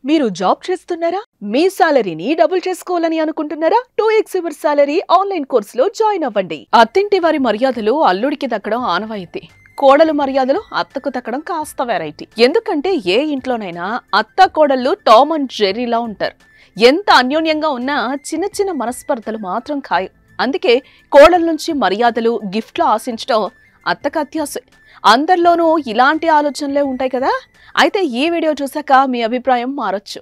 మీరు జాబ్ చేస్తున్నారా? మీ సాలరీని డబుల్ చేసుకోవాలని అనుకుంటున్నారా? 2x యువర్ సాలరీ ఆన్లైన్ కోర్సులో జాయిన్ అవ్వండి. అత్తింటి వారి మర్యాదలు అల్లుడికి దక్కడం ఆనవాయితీ. కోడలు మర్యాదలు అత్తకు దక్కడం కాస్త వెరైటీ. ఎందుకంటే ఏ ఇంట్లోనైనా అత్త కోడళ్ళు టామ్ అండ్ జెర్రీలా ఉంటారు. ఎంత అన్యోన్యంగా ఉన్నా చిన్న చిన్న మనస్పర్ధలు మాత్రం ఖాయం. అందుకే కోడల నుంచి మర్యాదలు, గిఫ్ట్లు ఆశించడం అత్తకు అత్యాశే. అందరిలోనూ ఇలాంటి ఆలోచనలే ఉంటాయి కదా. అయితే ఈ వీడియో చూసాక మీ అభిప్రాయం మారొచ్చు.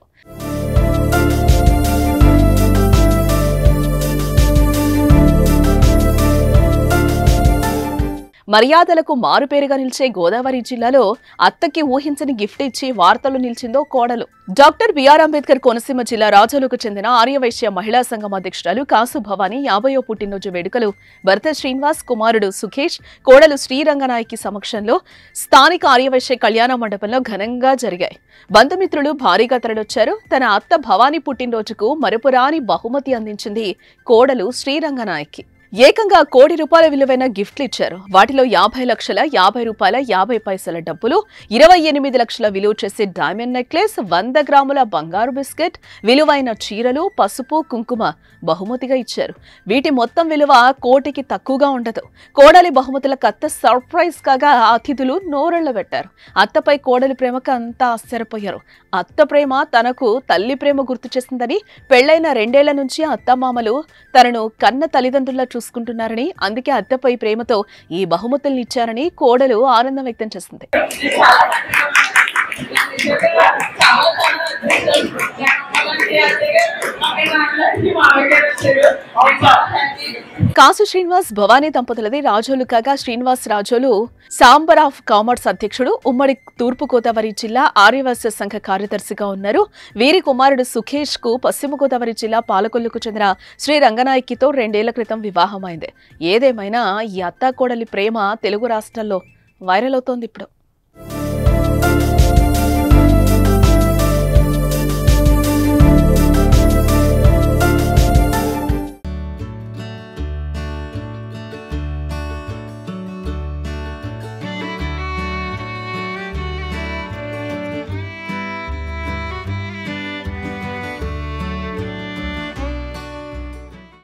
మర్యాదలకు మారుపేరుగా నిలిచే గోదావరి జిల్లాలో అత్తకి ఊహించని గిఫ్ట్ ఇచ్చి వార్తలు నిలిచిందో కోడలు. డాక్టర్ బిఆర్ అంబేద్కర్ కోనసీమ జిల్లా రాజోలుకు చెందిన ఆర్యవైశ్య మహిళా సంఘం అధ్యక్షురాలు కాసు భవానీ 50వ పుట్టినరోజు వేడుకలు భర్త శ్రీనివాస్, కుమారుడు సుఖేష్, కోడలు శ్రీరంగనాయకి సమక్షంలో స్థానిక ఆర్యవైశ్య కళ్యాణ మండపంలో ఘనంగా జరిగాయి. బంధుమిత్రులు భారీగా తరలొచ్చారు. తన అత్త భవానీ పుట్టినరోజుకు మరపురాని బహుమతి అందించింది కోడలు శ్రీరంగనాయకి. ఏకంగా ₹1 కోటి విలువైన గిఫ్ట్లు ఇచ్చారు. వాటిలో 50 లక్షల 50 రూపాయల 50 పైసల డబ్బులు, 28 లక్షల విలువ చేసే డైమండ్ నెక్లెస్, 100 గ్రాముల బంగారు బిస్కెట్, విలువైన చీరలు, పసుపు, కుంకుమ బహుమతిగా ఇచ్చారు. వీటి మొత్తం విలువ కోటికి తక్కువగా ఉండదు. కోడలి బహుమతులకు అత్త సర్ప్రైజ్ కాగా అతిథులు నోరెళ్లబెట్టారు. అత్తపై కోడలి ప్రేమకు అంతా ఆశ్చర్యపోయారు. అత్త ప్రేమ తనకు తల్లి ప్రేమ గుర్తు చేసిందని, పెళ్లైన 2 ఏళ్ల నుంచి అత్తమామలు తనను కన్న తల్లిదండ్రుల చూసుకుంటున్నారని, అందుకే అత్తపై ప్రేమతో ఈ బహుమతుల్ని ఇచ్చారని కోడలు ఆనందం వ్యక్తం చేసింది. కాసు శ్రీనివాస్ భవానీ దంపతులది రాజోలు కాగా, Srinivas Razole chamber of commerce అధ్యక్షుడు, ఉమ్మడి తూర్పుగోదావరి జిల్లా ఆర్యవైశ్య సంఘ కార్యదర్శిగా ఉన్నారు. వీరి కుమారుడు సుఖేష్ కు పశ్చిమ గోదావరి జిల్లా పాలకొల్లుకు చెందిన శ్రీ రంగనాయకితో 2 ఏళ్ల క్రితం వివాహమైంది. ఏదేమైనా ఈ అత్తాకోడలి ప్రేమ తెలుగు రాష్ట్రాల్లో వైరల్ అవుతోంది ఇప్పుడు.